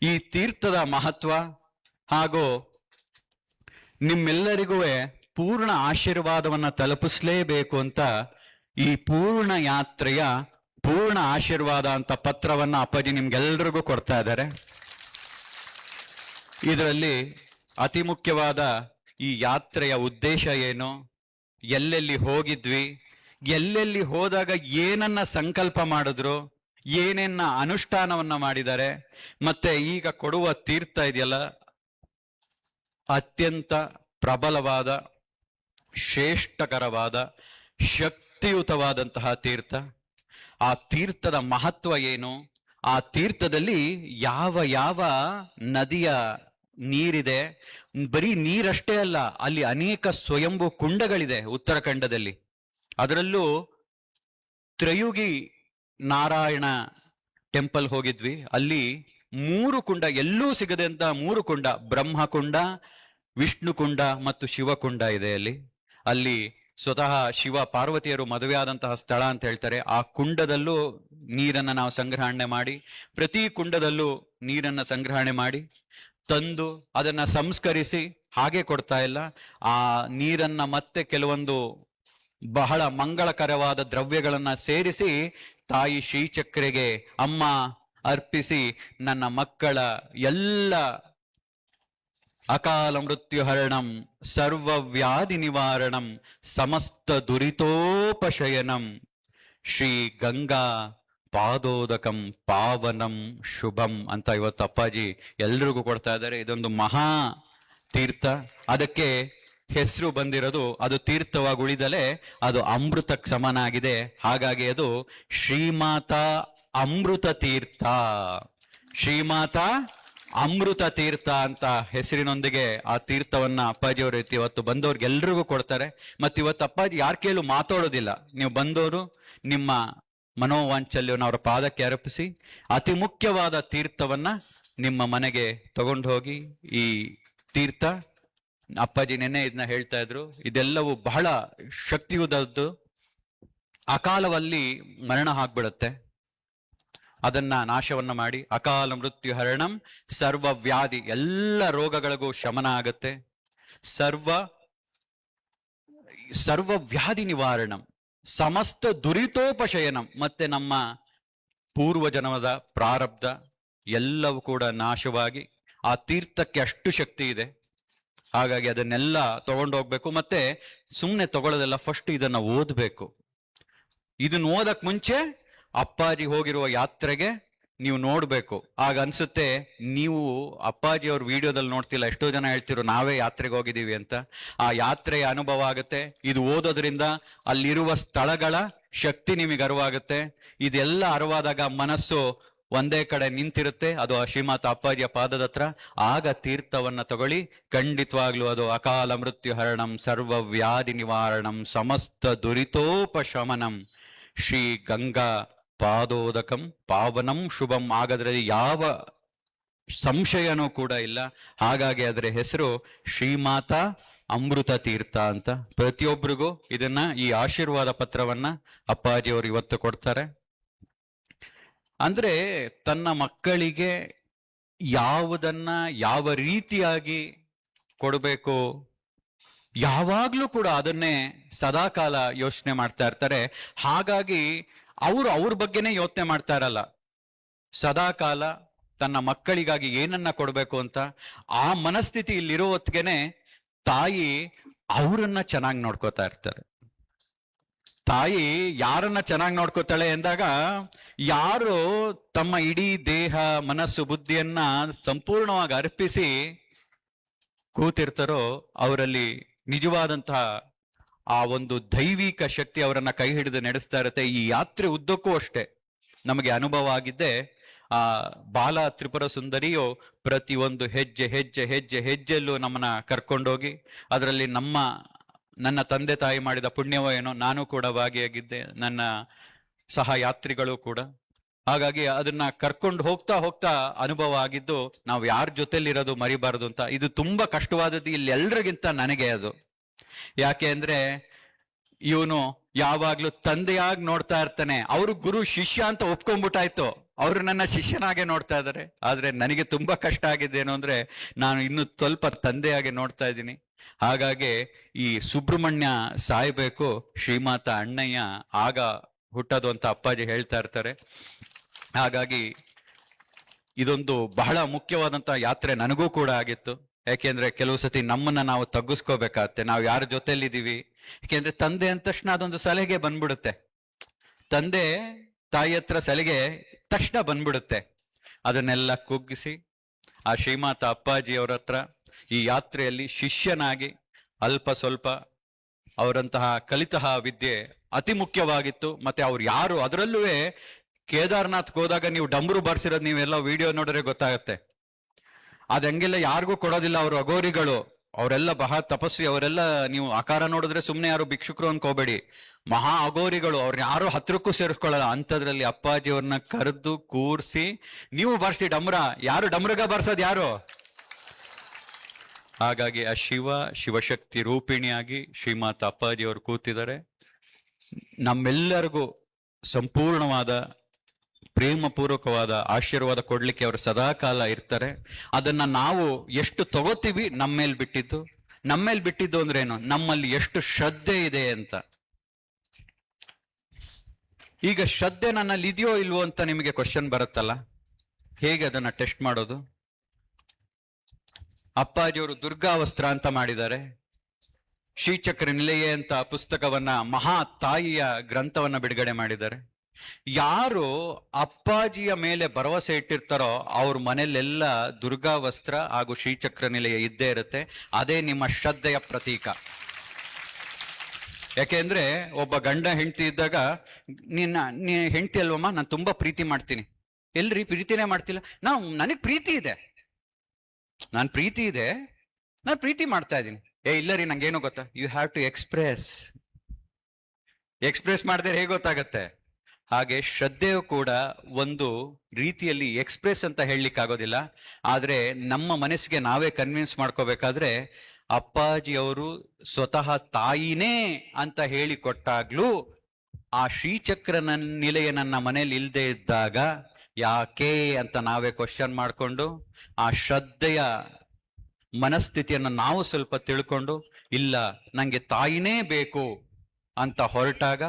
ಈ ತೀರ್ಥದ ಮಹತ್ವ ಹಾಗೂ ನಿಮ್ಮೆಲ್ಲರಿಗೂ ಪೂರ್ಣ ಆಶೀರ್ವಾದವನ್ನ ತಲುಪಿಸ್ಲೇಬೇಕು ಅಂತ ಈ ಪೂರ್ಣ ಯಾತ್ರೆಯ ಪೂರ್ಣ ಆಶೀರ್ವಾದ ಅಂತ ಪತ್ರವನ್ನ ಅಪ್ಪಾಜಿ ನಿಮ್ಗೆಲ್ರಿಗೂ ಕೊಡ್ತಾ ಇದ್ದಾರೆ. ಇದರಲ್ಲಿ ಅತಿ ಮುಖ್ಯವಾದ ಈ ಯಾತ್ರೆಯ ಉದ್ದೇಶ ಏನು, ಎಲ್ಲೆಲ್ಲಿ ಹೋಗಿದ್ವಿ, ಎಲ್ಲೆಲ್ಲಿ ಹೋದಾಗ ಏನನ್ನ ಸಂಕಲ್ಪ ಮಾಡಿದ್ರು, ಏನೇನ ಅನುಷ್ಠಾನವನ್ನ ಮಾಡಿದ್ದಾರೆ, ಮತ್ತೆ ಈಗ ಕೊಡುವ ತೀರ್ಥ ಇದೆಯಲ್ಲ ಅತ್ಯಂತ ಪ್ರಬಲವಾದ, ಶ್ರೇಷ್ಠಕರವಾದ, ಶಕ್ತಿಯುತವಾದಂತಹ ತೀರ್ಥ. ಆ ತೀರ್ಥದ ಮಹತ್ವ ಏನು, ಆ ತೀರ್ಥದಲ್ಲಿ ಯಾವ ಯಾವ ನದಿಯ ನೀರಿದೆ, ಬರೀ ನೀರಷ್ಟೇ ಅಲ್ಲ, ಅಲ್ಲಿ ಅನೇಕ ಸ್ವಯಂಭೂ ಕುಂಡಗಳಿದೆ ಉತ್ತರಾಖಂಡದಲ್ಲಿ. ಅದರಲ್ಲೂ ತ್ರಯುಗಿ ನಾರಾಯಣ ಟೆಂಪಲ್ ಹೋಗಿದ್ವಿ. ಅಲ್ಲಿ 3 ಕುಂಡ, ಎಲ್ಲೂ ಸಿಗದೆ ಅಂತ 3 ಕುಂಡ, ಬ್ರಹ್ಮಕುಂಡ, ವಿಷ್ಣುಕುಂಡ ಮತ್ತು ಶಿವಕುಂಡ ಇದೆ ಅಲ್ಲಿ ಸ್ವತಃ ಶಿವ ಪಾರ್ವತಿಯರು ಮದುವೆ ಆದಂತಹ ಸ್ಥಳ ಅಂತ ಹೇಳ್ತಾರೆ. ಆ ಕುಂಡದಲ್ಲೂ ನೀರನ್ನ ನಾವು ಸಂಗ್ರಹಣೆ ಮಾಡಿ, ಪ್ರತಿ ಕುಂಡದಲ್ಲೂ ನೀರನ್ನ ಸಂಗ್ರಹಣೆ ಮಾಡಿ ತಂದು ಅದನ್ನ ಸಂಸ್ಕರಿಸಿ ಹಾಗೆ ಕೊಡ್ತಾ ಇಲ್ಲ, ಆ ನೀರನ್ನ ಮತ್ತೆ ಕೆಲವೊಂದು ಬಹಳ ಮಂಗಳಕರವಾದ ದ್ರವ್ಯಗಳನ್ನ ಸೇರಿಸಿ ತಾಯಿ ಶ್ರೀಚಕ್ರೆಗೆ ಅಮ್ಮ ಅರ್ಪಿಸಿ ನನ್ನ ಮಕ್ಕಳ ಎಲ್ಲ ಅಕಾಲ ಮೃತ್ಯು ಹರಣಂ, ಸರ್ವವ್ಯಾಧಿ ನಿವಾರಣಂ, ಸಮಸ್ತ ದುರಿತೋಪಶಯನಂ, ಶ್ರೀ ಗಂಗಾ ಪಾದೋದಕಂ ಪಾವನಂ ಶುಭಂ ಅಂತ ಇವತ್ತು ಅಪ್ಪಾಜಿ ಎಲ್ರಿಗೂ ಕೊಡ್ತಾ ಇದ್ದಾರೆ. ಇದೊಂದು ಮಹಾ ತೀರ್ಥ. ಅದಕ್ಕೆ ಹೆಸರು ಬಂದಿರೋದು, ಅದು ತೀರ್ಥವಾಗಿ ಉಳಿದಲೇ ಅದು ಅಮೃತಕ್ಕೆ ಸಮನಾಗಿದೆ. ಹಾಗಾಗಿ ಅದು ಶ್ರೀಮಾತಾ ಅಮೃತ ತೀರ್ಥ, ಶ್ರೀಮಾತಾ ಅಮೃತ ತೀರ್ಥ ಅಂತ ಹೆಸರಿನೊಂದಿಗೆ ಆ ತೀರ್ಥವನ್ನ ಅಪ್ಪಾಜಿಯವರು ಇವತ್ತು ಬಂದವ್ರಿಗೆ ಎಲ್ರಿಗೂ ಕೊಡ್ತಾರೆ. ಮತ್ತೆ ಇವತ್ತು ಅಪ್ಪಾಜಿ ಯಾರ ಕೇಳು ಮಾತಾಡೋದಿಲ್ಲ, ನೀವು ಬಂದವರು ನಿಮ್ಮ ಮನೋವಾಂಚಲ್ಯವನ್ನು ಅವರ ಪಾದಕ್ಕೆ ಅರ್ಪಿಸಿ ಅತಿ ಮುಖ್ಯವಾದ ತೀರ್ಥವನ್ನ ನಿಮ್ಮ ಮನೆಗೆ ತಗೊಂಡು ಹೋಗಿ. ಈ ತೀರ್ಥ ಅಪ್ಪಾಜಿ ನೆನ್ನೆ ಇದನ್ನ ಹೇಳ್ತಾ ಇದ್ರು, ಇದೆಲ್ಲವೂ ಬಹಳ ಶಕ್ತಿಯುತದ್ದು. ಅಕಾಲದಲ್ಲಿ ಮರಣ ಆಗ್ಬಿಡುತ್ತೆ, ಅದನ್ನ ನಾಶವನ್ನ ಮಾಡಿ ಅಕಾಲ ಮೃತ್ಯು ಹರಣಂ, ಸರ್ವ ವ್ಯಾಧಿ, ಎಲ್ಲ ರೋಗಗಳಿಗೂ ಶಮನ ಆಗತ್ತೆ. ಸರ್ವ ವ್ಯಾಧಿ ನಿವಾರಣಂ, ಸಮಸ್ತ ದುರಿತೋಪಶಯನಂ, ಮತ್ತೆ ನಮ್ಮ ಪೂರ್ವ ಜನ್ಮದ ಪ್ರಾರಬ್ಧ ಎಲ್ಲವೂ ಕೂಡ ನಾಶವಾಗಿ ಆ ತೀರ್ಥಕ್ಕೆ ಅಷ್ಟು ಶಕ್ತಿ ಇದೆ. ಹಾಗಾಗಿ ಅದನ್ನೆಲ್ಲ ತಗೊಂಡೋಗ್ಬೇಕು. ಮತ್ತೆ ಸುಮ್ಮನೆ ತಗೊಳ್ಳೋದೆಲ್ಲ, ಫಸ್ಟ್ ಇದನ್ನ ಓದ್ಬೇಕು. ಇದನ್ನ ಓದಕ್ ಮುಂಚೆ ಅಪ್ಪಾಜಿ ಹೋಗಿರುವ ಯಾತ್ರೆಗೆ ನೀವು ನೋಡ್ಬೇಕು. ಆಗ ಅನ್ಸುತ್ತೆ, ನೀವು ಅಪ್ಪಾಜಿ ಅವ್ರ ವಿಡಿಯೋದಲ್ಲಿ ನೋಡ್ತಿಲ್ಲ, ಎಷ್ಟೋ ಜನ ಹೇಳ್ತಿರೋ ನಾವೇ ಯಾತ್ರೆಗೆ ಹೋಗಿದ್ದೀವಿ ಅಂತ. ಆ ಯಾತ್ರೆಯ ಅನುಭವ ಆಗುತ್ತೆ. ಇದು ಓದೋದ್ರಿಂದ ಅಲ್ಲಿರುವ ಸ್ಥಳಗಳ ಶಕ್ತಿ ನಿಮಗೆ ಅರಿವಾಗುತ್ತೆ. ಇದೆಲ್ಲ ಅರಿವಾದಾಗ ಮನಸ್ಸು ಒಂದೇ ಕಡೆ ನಿಂತಿರುತ್ತೆ, ಅದು ಆ ಶ್ರೀಮಾತ ಅಪ್ಪಾಜಿಯ ಪಾದದ ಹತ್ರ. ಆಗ ತೀರ್ಥವನ್ನ ತಗೊಳ್ಳಿ, ಖಂಡಿತವಾಗ್ಲೂ ಅದು ಅಕಾಲ ಮೃತ್ಯು ಹರಣಂ, ಸರ್ವ ವ್ಯಾಧಿ ನಿವಾರಣಂ, ಸಮಸ್ತ ದುರಿತೋಪಶಮನಂ, ಶ್ರೀ ಗಂಗಾ ಪಾದೋದಕಂ ಪಾವನಂ ಶುಭಂ. ಆಗದ್ರಲ್ಲಿ ಯಾವ ಸಂಶಯನೂ ಕೂಡ ಇಲ್ಲ. ಹಾಗಾಗಿ ಅದರ ಹೆಸರು ಶ್ರೀಮಾತಾ ಅಮೃತ ತೀರ್ಥ ಅಂತ. ಪ್ರತಿಯೊಬ್ಬರಿಗೂ ಇದನ್ನ, ಈ ಆಶೀರ್ವಾದ ಪತ್ರವನ್ನ ಅಪ್ಪಾಜಿಯವರು ಇವತ್ತು ಕೊಡ್ತಾರೆ. ಅಂದ್ರೆ ತನ್ನ ಮಕ್ಕಳಿಗೆ ಯಾವುದನ್ನ ಯಾವ ರೀತಿಯಾಗಿ ಕೊಡಬೇಕು, ಯಾವಾಗ್ಲೂ ಕೂಡ ಅದನ್ನೇ ಸದಾಕಾಲ ಯೋಚನೆ ಮಾಡ್ತಾ ಇರ್ತಾರೆ. ಹಾಗಾಗಿ ಅವ್ರ ಬಗ್ಗೆನೇ ಯೋಚನೆ ಮಾಡ್ತಾ ಇರಲ್ಲ, ಸದಾಕಾಲ ತನ್ನ ಮಕ್ಕಳಿಗಾಗಿ ಏನನ್ನ ಕೊಡ್ಬೇಕು ಅಂತ. ಆ ಮನಸ್ಥಿತಿ ಇಲ್ಲಿರೋ ಹೊತ್ತಿಗೆನೆ ತಾಯಿ ಅವರನ್ನ ಚೆನ್ನಾಗಿ ನೋಡ್ಕೋತಾ ಇರ್ತಾರೆ. ತಾಯಿ ಯಾರನ್ನ ಚೆನ್ನಾಗಿ ನೋಡ್ಕೋತಾಳೆ ಎಂದಾಗ, ಯಾರು ತಮ್ಮ ಇಡೀ ದೇಹ ಮನಸ್ಸು ಬುದ್ಧಿಯನ್ನ ಸಂಪೂರ್ಣವಾಗಿ ಅರ್ಪಿಸಿ ಕೂತಿರ್ತಾರೋ ಅವರಲ್ಲಿ ನಿಜವಾದಂತಹ ಆ ಒಂದು ದೈವಿಕ ಶಕ್ತಿ ಅವರನ್ನ ಕೈ ಹಿಡಿದು ನಡೆಸ್ತಾ ಇರುತ್ತೆ. ಈ ಯಾತ್ರೆ ಉದ್ದಕ್ಕೂ ಅಷ್ಟೇ ನಮಗೆ ಅನುಭವ ಆಗಿದ್ದೆ. ಆ ಬಾಲ ತ್ರಿಪುರ ಸುಂದರಿಯು ಪ್ರತಿಯೊಂದು ಹೆಜ್ಜೆ ಹೆಜ್ಜೆ ಹೆಜ್ಜೆ ಹೆಜ್ಜೆಲ್ಲೂ ನಮ್ಮನ್ನ ಕರ್ಕೊಂಡೋಗಿ, ಅದರಲ್ಲಿ ನನ್ನ ತಂದೆ ತಾಯಿ ಮಾಡಿದ ಪುಣ್ಯವೋ ಏನೋ, ನಾನು ಕೂಡ ಭಾಗಿಯಾಗಿದ್ದೆ, ನನ್ನ ಸಹ ಯಾತ್ರಿಗಳು ಕೂಡ. ಹಾಗಾಗಿ ಅದನ್ನ ಕರ್ಕೊಂಡು ಹೋಗ್ತಾ ಹೋಗ್ತಾ ಅನುಭವ ಆಗಿದ್ದು, ನಾವು ಯಾರ ಜೊತೆಲಿರೋದು ಮರಿಬಾರದು ಅಂತ. ಇದು ತುಂಬಾ ಕಷ್ಟವಾದದ್ದು ಇಲ್ಲಿ ಎಲ್ರಿಗಿಂತ ನನಗೆ ಅದು. ಯಾಕೆ ಅಂದ್ರೆ ಇವನು ಯಾವಾಗ್ಲೂ ತಂದೆಯಾಗಿ ನೋಡ್ತಾ ಇರ್ತಾನೆ. ಅವರು ಗುರು ಶಿಷ್ಯ ಅಂತ ಒಪ್ಕೊಂಡ್ಬಿಟ್ಟಾಯ್ತು. ಅವರು ನನ್ನ ಶಿಷ್ಯನಾಗೆ ನೋಡ್ತಾ ಇದ್ದಾರೆ. ಆದ್ರೆ ನನಗೆ ತುಂಬಾ ಕಷ್ಟ ಆಗಿದ್ದೇನು ಅಂದ್ರೆ ನಾನು ಇನ್ನು ಸ್ವಲ್ಪ ತಂದೆಯಾಗಿ ನೋಡ್ತಾ ಇದ್ದೀನಿ. ಹಾಗಾಗಿ ಈ ಸುಬ್ರಹ್ಮಣ್ಯ ಸಾಯ್ಬೇಕು, ಶ್ರೀಮಾತ ಅಣ್ಣಯ್ಯ ಆಗ ಹುಟ್ಟೋದು ಅಂತ ಅಪ್ಪಾಜಿ ಹೇಳ್ತಾ ಇರ್ತಾರೆ. ಹಾಗಾಗಿ ಇದೊಂದು ಬಹಳ ಮುಖ್ಯವಾದಂತಹ ಯಾತ್ರೆ ನನಗೂ ಕೂಡ ಆಗಿತ್ತು. ಯಾಕೆಂದ್ರೆ ಕೆಲವು ಸತಿ ನಮ್ಮನ್ನ ನಾವು ತಗ್ಗಿಸ್ಕೋಬೇಕಾಗತ್ತೆ, ನಾವು ಯಾರ ಜೊತೆಲಿದ್ದೀವಿ. ಯಾಕೆಂದ್ರೆ ತಂದೆ ಅಂದ ತಕ್ಷಣ ಅದೊಂದು ಸಲಹೆಗೆ ಬಂದ್ಬಿಡುತ್ತೆ, ತಂದೆ ತಾಯಿ ಹತ್ರ ಸಲಿಗೆ ತಕ್ಷಣ ಬಂದ್ಬಿಡುತ್ತೆ. ಅದನ್ನೆಲ್ಲ ಕುಗ್ಗಿಸಿ ಆ ಶ್ರೀಮಾತ ಅಪ್ಪಾಜಿಯವರ ಹತ್ರ ಈ ಯಾತ್ರೆಯಲ್ಲಿ ಶಿಷ್ಯನಾಗಿ ಅಲ್ಪ ಸ್ವಲ್ಪ ಅವರಂತಹ ಕಲಿತಹ ವಿದ್ಯೆ ಅತಿ ಮುಖ್ಯವಾಗಿತ್ತು. ಮತ್ತೆ ಅವ್ರು ಯಾರು, ಅದರಲ್ಲೂ ಕೇದಾರ್ನಾಥ್ಗೆ ಹೋದಾಗ ನೀವು ಡಂಬರು ಬಾರಿಸಿರೋದು ನೀವೆಲ್ಲ ವಿಡಿಯೋ ನೋಡಿದ್ರೆ ಗೊತ್ತಾಗತ್ತೆ. ಅದ್ ಹಂಗೆಲ್ಲ ಯಾರಿಗೂ ಕೊಡೋದಿಲ್ಲ, ಅವರು ಅಗೋರಿಗಳು, ಅವರೆಲ್ಲ ಬಹಳ ತಪಸ್ವಿ, ಅವರೆಲ್ಲ ನೀವು ಆಕಾರ ನೋಡಿದ್ರೆ ಸುಮ್ನೆ ಯಾರು ಭಿಕ್ಷುಕರು ಅನ್ಕೋಬೇಡಿ, ಮಹಾ ಅಗೋರಿಗಳು, ಅವ್ರನ್ನ ಯಾರು ಹತ್ರಕ್ಕೂ ಸೇರಿಸ್ಕೊಳ್ಳಲ್ಲ. ಅಂಥದ್ರಲ್ಲಿ ಅಪ್ಪಾಜಿ ಅವ್ರನ್ನ ಕರೆದು ಕೂರ್ಸಿ ನೀವು ಬಾರಿಸಿ ಡಮ್ರ, ಯಾರು ಡಮ್ರಗ ಬಾರ್ಸೋದು ಯಾರು? ಹಾಗಾಗಿ ಆ ಶಿವಶಕ್ತಿ ರೂಪಿಣಿಯಾಗಿ ಶ್ರೀಮಾತ ಅಪ್ಪಾಜಿ ಅವರು ಕೂತಿದ್ದಾರೆ. ನಮ್ಮೆಲ್ಲರಿಗೂ ಸಂಪೂರ್ಣವಾದ ಪ್ರೇಮಪೂರ್ವಕವಾದ ಆಶೀರ್ವಾದ ಕೊಡ್ಲಿಕ್ಕೆ ಅವರು ಸದಾಕಾಲ ಇರ್ತಾರೆ. ಅದನ್ನ ನಾವು ಎಷ್ಟು ತಗೋತೀವಿ ನಮ್ಮೇಲ್ ಬಿಟ್ಟಿದ್ದು. ನಮ್ಮೇಲ್ ಬಿಟ್ಟಿದ್ದು ಅಂದ್ರೆ ಏನು, ನಮ್ಮಲ್ಲಿ ಎಷ್ಟು ಶ್ರದ್ಧೆ ಇದೆ ಅಂತ. ಈಗ ಶ್ರದ್ಧೆ ನನ್ನಲ್ಲಿ ಇದೆಯೋ ಇಲ್ವೋ ಅಂತ ನಿಮಗೆ ಕ್ವಶನ್ ಬರುತ್ತಲ್ಲ, ಹೇಗೆ ಅದನ್ನ ಟೆಸ್ಟ್ ಮಾಡೋದು? ಅಪ್ಪಾಜಿಯವರು ದುರ್ಗಾವಸ್ತ್ರ ಅಂತ ಮಾಡಿದ್ದಾರೆ, ಶ್ರೀಚಕ್ರ ನಿಲಯ ಅಂತ ಪುಸ್ತಕವನ್ನ, ಮಹಾ ತಾಯಿಯ ಗ್ರಂಥವನ್ನ ಬಿಡುಗಡೆ ಮಾಡಿದ್ದಾರೆ. ಯಾರು ಅಪ್ಪಾಜಿಯ ಮೇಲೆ ಭರವಸೆ ಇಟ್ಟಿರ್ತಾರೋ ಅವ್ರ ಮನೆಯಲ್ಲೆಲ್ಲ ದುರ್ಗಾವಸ್ತ್ರ ಹಾಗೂ ಶ್ರೀಚಕ್ರ ನಿಲಯ ಇದ್ದೇ ಇರುತ್ತೆ. ಅದೇ ನಿಮ್ಮ ಶ್ರದ್ಧೆಯ ಪ್ರತೀಕ. ಯಾಕೆಂದ್ರೆ ಒಬ್ಬ ಗಂಡ ಹೆಂಡತಿ ಇದ್ದಾಗ, ನೀ ಹೆಂಡತಿ ಅಲ್ವಮ್ಮ, ನಾನು ತುಂಬಾ ಪ್ರೀತಿ ಮಾಡ್ತೀನಿ. ಎಲ್ರಿ ಪ್ರೀತಿನೇ ಮಾಡ್ತಿಲ್ಲ? ನನಗ್ ಪ್ರೀತಿ ಇದೆ, ನಾನು ಪ್ರೀತಿ ಮಾಡ್ತಾ ಇದ್ದೀನಿ. ಇಲ್ಲ ರೀ, ನಂಗೇನು ಗೊತ್ತಾ? ಯು ಹ್ಯಾವ್ ಟು ಎಕ್ಸ್ಪ್ರೆಸ್ ಮಾಡಿದ್ರೆ ಹೇಗೆ ಗೊತ್ತಾಗತ್ತೆ? ಹಾಗೆ ಶ್ರದ್ಧೆಯು ಕೂಡ ಒಂದು ರೀತಿಯಲ್ಲಿ ಎಕ್ಸ್ಪ್ರೆಸ್ ಅಂತ ಹೇಳಲಿಕ್ಕೆ ಆಗೋದಿಲ್ಲ. ಆದ್ರೆ ನಮ್ಮ ಮನಸ್ಸಿಗೆ ನಾವೇ ಕನ್ವಿನ್ಸ್ ಮಾಡ್ಕೋಬೇಕಾದ್ರೆ, ಅಪ್ಪಾಜಿಯವರು ಸ್ವತಃ ತಾಯಿನೇ ಅಂತ ಹೇಳಿ ಕೊಟ್ಟಾಗ್ಲೂ ಆ ಶ್ರೀಚಕ್ರ ನಿಲಯ ನನ್ನ ಮನೇಲಿ ಇಲ್ಲದೆ ಇದ್ದಾಗ ಯಾಕೆ ಅಂತ ನಾವೇ ಕ್ವಶನ್ ಮಾಡ್ಕೊಂಡು ಆ ಶ್ರದ್ಧೆಯ ಮನಸ್ಥಿತಿಯನ್ನು ನಾವು ಸ್ವಲ್ಪ ತಿಳ್ಕೊಂಡು, ಇಲ್ಲ ನಂಗೆ ತಾಯಿನೇ ಬೇಕು ಅಂತ ಹೊರಟಾಗ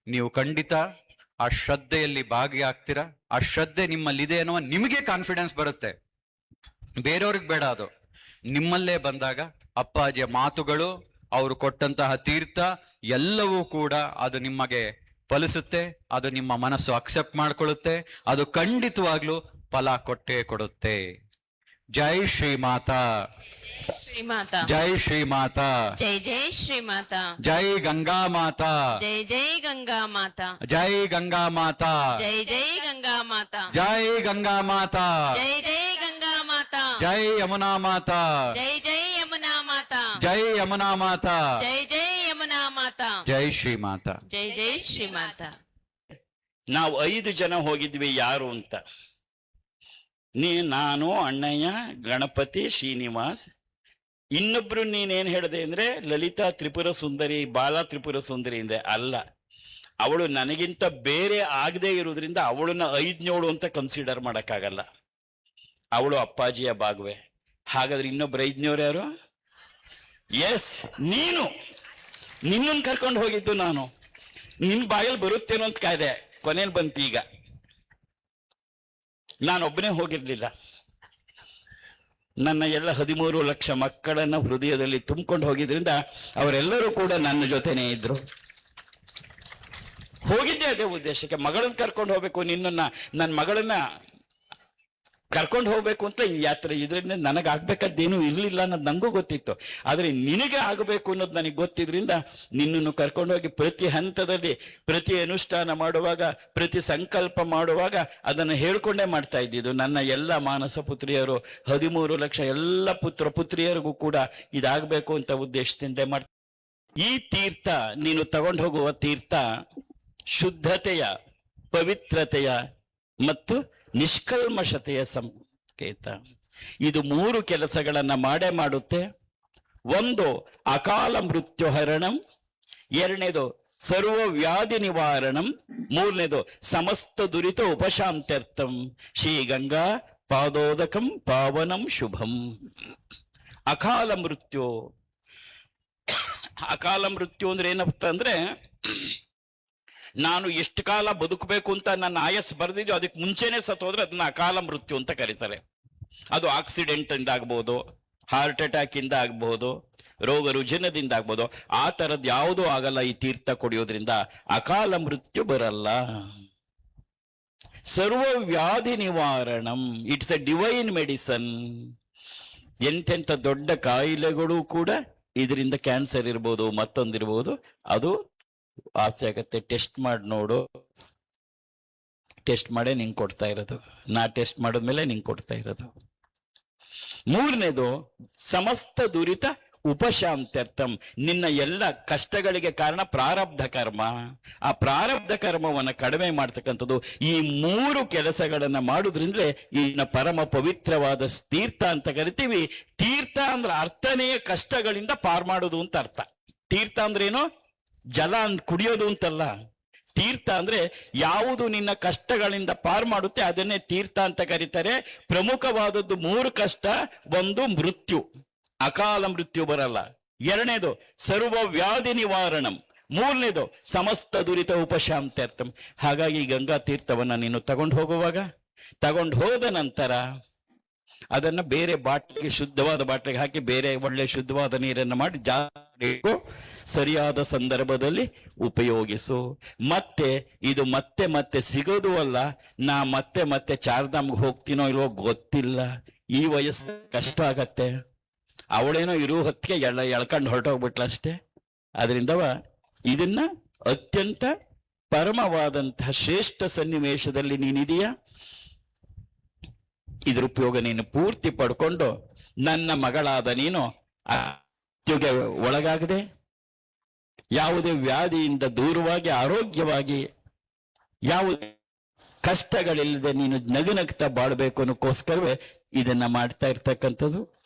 ನೀವು ಖಂಡಿತ ಆ ಶ್ರದ್ಧೆಯಲ್ಲಿ ಭಾಗಿಯಾಗ್ತೀರಾ. ಆ ಶ್ರದ್ಧೆ ನಿಮ್ಮಲ್ಲಿದೆ ಅನ್ನುವ ನಿಮಗೆ ಕಾನ್ಫಿಡೆನ್ಸ್ ಬರುತ್ತೆ, ಬೇರೆಯವ್ರಿಗೆ ಬೇಡ. ಅದು ನಿಮ್ಮಲ್ಲೇ ಬಂದಾಗ ಅಪ್ಪಾಜಿಯ ಮಾತುಗಳು, ಅವರು ಕೊಟ್ಟಂತಹ ತೀರ್ಥ ಎಲ್ಲವೂ ಕೂಡ ಅದು ನಿಮಗೆ ಫಲಿಸುತ್ತೆ. ಅದು ನಿಮ್ಮ ಮನಸ್ಸು ಅಕ್ಸೆಪ್ಟ್ ಮಾಡ್ಕೊಳ್ಳುತ್ತೆ. ಅದು ಖಂಡಿತವಾಗ್ಲೂ ಫಲ ಕೊಟ್ಟೇ ಕೊಡುತ್ತೆ. ಜೈ ಶ್ರೀಮಾತಾ, ಶ್ರೀಮಾತಾ, ಜೈ ಶ್ರೀಮಾತಾ, ಜೈ ಜೈ ಶ್ರೀಮಾತಾ, ಜೈ ಗಂಗಾ ಮಾತಾ, ಜೈ ಜೈ ಗಂಗಾ ಮಾತಾ, ಜೈ ಗಂಗಾ ಮಾತಾ, ಜೈ ಜೈ ಗಂಗಾ ಮಾತಾ, ಜೈ ಗಂಗಾ ಮಾತಾ, ಜೈ ಜೈ ಗಂಗಾ ಮಾತಾ, ಜೈ ಯಮುನಾ ಮಾತಾ, ಜೈ ಜೈ ಯಮುನಾ ಮಾತಾ, ಜೈ ಯಮುನಾ ಮಾತಾ, ಜೈ ಜೈ ಯಮುನಾ ಮಾತಾ, ಜೈ ಶ್ರೀಮಾತಾ, ಜೈ ಜೈ ಶ್ರೀಮಾತಾ. ನಾವು 5 ಜನ ಹೋಗಿದ್ವಿ. ಯಾರು ಅಂತ? ನಾನು, ಅಣ್ಣಯ್ಯ, ಗಣಪತಿ, ಶ್ರೀನಿವಾಸ್. ಇನ್ನೊಬ್ರು ನೀನೇನ್ ಹೇಳಿದೆ ಅಂದ್ರೆ ಲಲಿತಾ ತ್ರಿಪುರ ಸುಂದರಿ, ಬಾಲಾ ತ್ರಿಪುರ ಸುಂದರಿ ಇಂದೆ. ಅಲ್ಲ, ಅವಳು ನನಗಿಂತ ಬೇರೆ ಆಗದೆ ಇರೋದ್ರಿಂದ ಅವಳನ್ನ 5 ಅಂತ ಕನ್ಸಿಡರ್ ಮಾಡಕ್ಕಾಗಲ್ಲ. ಅವಳು ಅಪ್ಪಾಜಿಯ ಭಾಗವೇ. ಹಾಗಾದ್ರೆ ಇನ್ನೊಬ್ರು 5 ಯಾರು? ಎಸ್, ನಿನ್ನನ್ನು ಕರ್ಕೊಂಡು ಹೋಗಿದ್ದು ನಾನು. ನಿನ್ ಬಾಯಲ್ಲಿ ಬರುತ್ತೇನೋ ಅಂತ ಕಾಯ್ದೆ, ಕೊನೆಯಲ್ಲಿ ಬಂತು. ಈಗ ನಾನೊಬ್ಬನೇ ಹೋಗಿರ್ಲಿಲ್ಲ. ನನ್ನ ಎಲ್ಲ 13 ಲಕ್ಷ ಮಕ್ಕಳನ್ನ ಹೃದಯದಲ್ಲಿ ತುಂಬಿಕೊಂಡು ಹೋಗಿದ್ರಿಂದ ಅವರೆಲ್ಲರೂ ಕೂಡ ನನ್ನ ಜೊತೆನೇ ಇದ್ರು. ಹೋಗಿದ್ದೆ ಅದೇ ಉದ್ದೇಶಕ್ಕೆ, ಮಗಳನ್ನ ಕರ್ಕೊಂಡು ಹೋಗ್ಬೇಕು, ನನ್ನ ಮಗಳನ್ನ ಕರ್ಕೊಂಡು ಹೋಗ್ಬೇಕು ಅಂತ ಈ ಯಾತ್ರೆ. ಇದರಿಂದ ನನಗಾಗ್ಬೇಕಾದ್ದೇನೂ ಇರ್ಲಿಲ್ಲ ಅನ್ನೋದು ನನಗೂ ಗೊತ್ತಿತ್ತು. ಆದ್ರೆ ನಿನಗೆ ಆಗಬೇಕು ಅನ್ನೋದು ನನಗೆ ಗೊತ್ತಿದ್ರಿಂದ ನಿನ್ನನ್ನು ಕರ್ಕೊಂಡು ಹೋಗಿ ಪ್ರತಿ ಹಂತದಲ್ಲಿ, ಪ್ರತಿ ಅನುಷ್ಠಾನ ಮಾಡುವಾಗ, ಪ್ರತಿ ಸಂಕಲ್ಪ ಮಾಡುವಾಗ ಅದನ್ನು ಹೇಳ್ಕೊಂಡೇ ಮಾಡ್ತಾ ಇದ್ದಿದ್ದು. ನನ್ನ ಎಲ್ಲ ಮಾನಸ ಪುತ್ರಿಯರು, 13 ಲಕ್ಷ ಎಲ್ಲ ಪುತ್ರ ಪುತ್ರಿಯರಿಗೂ ಕೂಡ ಇದಾಗಬೇಕು ಅಂತ ಉದ್ದೇಶದಿಂದ ಮಾಡ್ತಾ. ಈ ತೀರ್ಥ, ನೀನು ತಗೊಂಡು ಹೋಗುವ ತೀರ್ಥ ಶುದ್ಧತೆಯ, ಪವಿತ್ರತೆಯ ಮತ್ತು ನಿಷ್ಕಲ್ಮಶತೆಯ ಸಂಕೇತ. ಇದು 3 ಕೆಲಸಗಳನ್ನ ಮಾಡುತ್ತೆ. ಒಂದು, ಅಕಾಲ ಮೃತ್ಯು ಹರಣಂ. 2ನೇದು, ಸರ್ವ ವ್ಯಾಧಿ ನಿವಾರಣಂ. ಮೂರನೇದು ಸಮಸ್ತ ದುರಿತ ಉಪಶಾಂತ್ಯರ್ಥಂ. ಶ್ರೀ ಗಂಗಾ ಪಾದೋದಕಂ ಪಾವನಂ ಶುಭಂ. ಅಕಾಲ ಮೃತ್ಯು. ಅಕಾಲ ಮೃತ್ಯು ಅಂದ್ರೆ ಏನಪ್ಪ ಅಂದ್ರೆ, ನಾನು ಎಷ್ಟು ಕಾಲ ಬದುಕಬೇಕು ಅಂತ ನನ್ನ ಆಯಸ್ಸು ಬರೆದಿದ್ಯೋ ಅದಕ್ಕೆ ಮುಂಚೆನೆ ಸತ್ತೋದ್ರೆ ಅದನ್ನ ಅಕಾಲ ಮೃತ್ಯು ಅಂತ ಕರೀತಾರೆ. ಅದು ಆಕ್ಸಿಡೆಂಟ್ ಇಂದ ಆಗ್ಬೋದು, ಹಾರ್ಟ್ ಅಟ್ಯಾಕ್ ಇಂದ ಆಗ್ಬಹುದು, ರೋಗ ರುಜಿನದಿಂದ ಆಗ್ಬೋದು. ಆ ತರದ್ ಯಾವುದೂ ಆಗಲ್ಲ ಈ ತೀರ್ಥ ಕುಡಿಯೋದ್ರಿಂದ. ಅಕಾಲ ಮೃತ್ಯು ಬರಲ್ಲ. ಸರ್ವ ವ್ಯಾಧಿ ನಿವಾರಣಂ. It's a divine medicine. ಎಂತೆಂಥ ದೊಡ್ಡ ಕಾಯಿಲೆಗಳು ಕೂಡ ಇದರಿಂದ, ಕ್ಯಾನ್ಸರ್ ಇರ್ಬೋದು, ಮತ್ತೊಂದಿರ್ಬೋದು, ಅದು ಆಸೆ ಆಗತ್ತೆ. ಟೆಸ್ಟ್ ಮಾಡಿ ನೋಡು. ಟೆಸ್ಟ್ ಮಾಡೇ ನಿಂಗೆ ಕೊಡ್ತಾ ಇರೋದು. ನಾ ಟೆಸ್ಟ್ ಮಾಡಿದ್ಮೇಲೆ ನಿಂಗೆ ಕೊಡ್ತಾ ಇರೋದು. ಮೂರನೇದು ಸಮಸ್ತ ದುರಿತ ಉಪಶಾಂತ್ಯರ್ಥಂ. ನಿನ್ನ ಎಲ್ಲ ಕಷ್ಟಗಳಿಗೆ ಕಾರಣ ಪ್ರಾರಬ್ಧ ಕರ್ಮ. ಆ ಪ್ರಾರಬ್ಧ ಕರ್ಮವನ್ನ ಕಡಿಮೆ ಮಾಡ್ತಕ್ಕಂಥದ್ದು. ಈ ಮೂರು ಕೆಲಸಗಳನ್ನ ಮಾಡುದ್ರಿಂದಲೇ ಇನ್ನ ಪರಮ ಪವಿತ್ರವಾದ ತೀರ್ಥ ಅಂತ ಕರಿತೀವಿ. ತೀರ್ಥ ಅಂದ್ರೆ ಅರ್ಥನೇ ಕಷ್ಟಗಳಿಂದ ಪಾರ್ ಮಾಡೋದು ಅಂತ ಅರ್ಥ. ತೀರ್ಥ ಅಂದ್ರೆ ಏನು? ಜಲ ಕುಡಿಯೋದು ಅಂತಲ್ಲ. ತೀರ್ಥ ಅಂದ್ರೆ ಯಾವುದು ನಿನ್ನ ಕಷ್ಟಗಳಿಂದ ಪಾರ್ ಮಾಡುತ್ತೆ ಅದನ್ನೇ ತೀರ್ಥ ಅಂತ ಕರೀತಾರೆ. ಪ್ರಮುಖವಾದದ್ದು ಮೂರು ಕಷ್ಟ. ಒಂದು ಮೃತ್ಯು, ಅಕಾಲ ಮೃತ್ಯು ಬರಲ್ಲ. ಎರಡನೇದು ಸರ್ವ ವ್ಯಾಧಿ ನಿವಾರಣಂ. ಮೂರನೇದು ಸಮಸ್ತ ದುರಿತ ಉಪಶಾಂತ್ಯರ್ಥಂ. ಹಾಗಾಗಿ ಗಂಗಾ ತೀರ್ಥವನ್ನ ನೀನು ತಗೊಂಡು ಹೋಗುವಾಗ, ತಗೊಂಡು ಹೋದ ನಂತರ ಅದನ್ನ ಬೇರೆ ಬಾಟ್ಲಿಗೆ, ಶುದ್ಧವಾದ ಬಾಟ್ಲಿಗೆ ಹಾಕಿ ಬೇರೆ ಒಳ್ಳೆ ಶುದ್ಧವಾದ ನೀರನ್ನು ಮಾಡಿ ಜಾರಿ ಸರಿಯಾದ ಸಂದರ್ಭದಲ್ಲಿ ಉಪಯೋಗಿಸು. ಮತ್ತೆ ಇದು ಮತ್ತೆ ಮತ್ತೆ ಸಿಗೋದು ಅಲ್ಲ. ನಾ ಮತ್ತೆ ಮತ್ತೆ ಚಾರ್ಧಾಮ್ಗೆ ಹೋಗ್ತೀನೋ ಇಲ್ವೋ ಗೊತ್ತಿಲ್ಲ. ಈ ವಯಸ್ಸು ಕಷ್ಟ ಆಗತ್ತೆ. ಅವಳೇನೋ ಇರೋ ಹೊತ್ತಿಗೆ ಎಳ್ಕೊಂಡು ಹೊರಟೋಗ್ಬಿಟ್ಲಷ್ಟೇ. ಅದರಿಂದವ ಇದನ್ನ ಅತ್ಯಂತ ಪರಮವಾದಂತಹ ಶ್ರೇಷ್ಠ ಸನ್ನಿವೇಶದಲ್ಲಿ ನೀನಿದೆಯಾ, ಇದ್ರ ಉಪಯೋಗ ನೀನು ಪೂರ್ತಿ ಪಡ್ಕೊಂಡು ನನ್ನ ಮಗಳಾದ ನೀನು ಮೃತ್ಯುಗೆ ಒಳಗಾಗದೆ ಯಾವುದೇ ವ್ಯಾಧಿಯಿಂದ ದೂರವಾಗಿ ಆರೋಗ್ಯವಾಗಿ ಯಾವುದೇ ಕಷ್ಟಗಳಿಲ್ಲದೆ ನೀನು ನಗುನಗ್ತಾ ಬಾಳ್ಬೇಕು ಅನ್ನೋಕ್ಕೋಸ್ಕರವೇ ಇದನ್ನ ಮಾಡ್ತಾ ಇರ್ತಕ್ಕಂಥದ್ದು.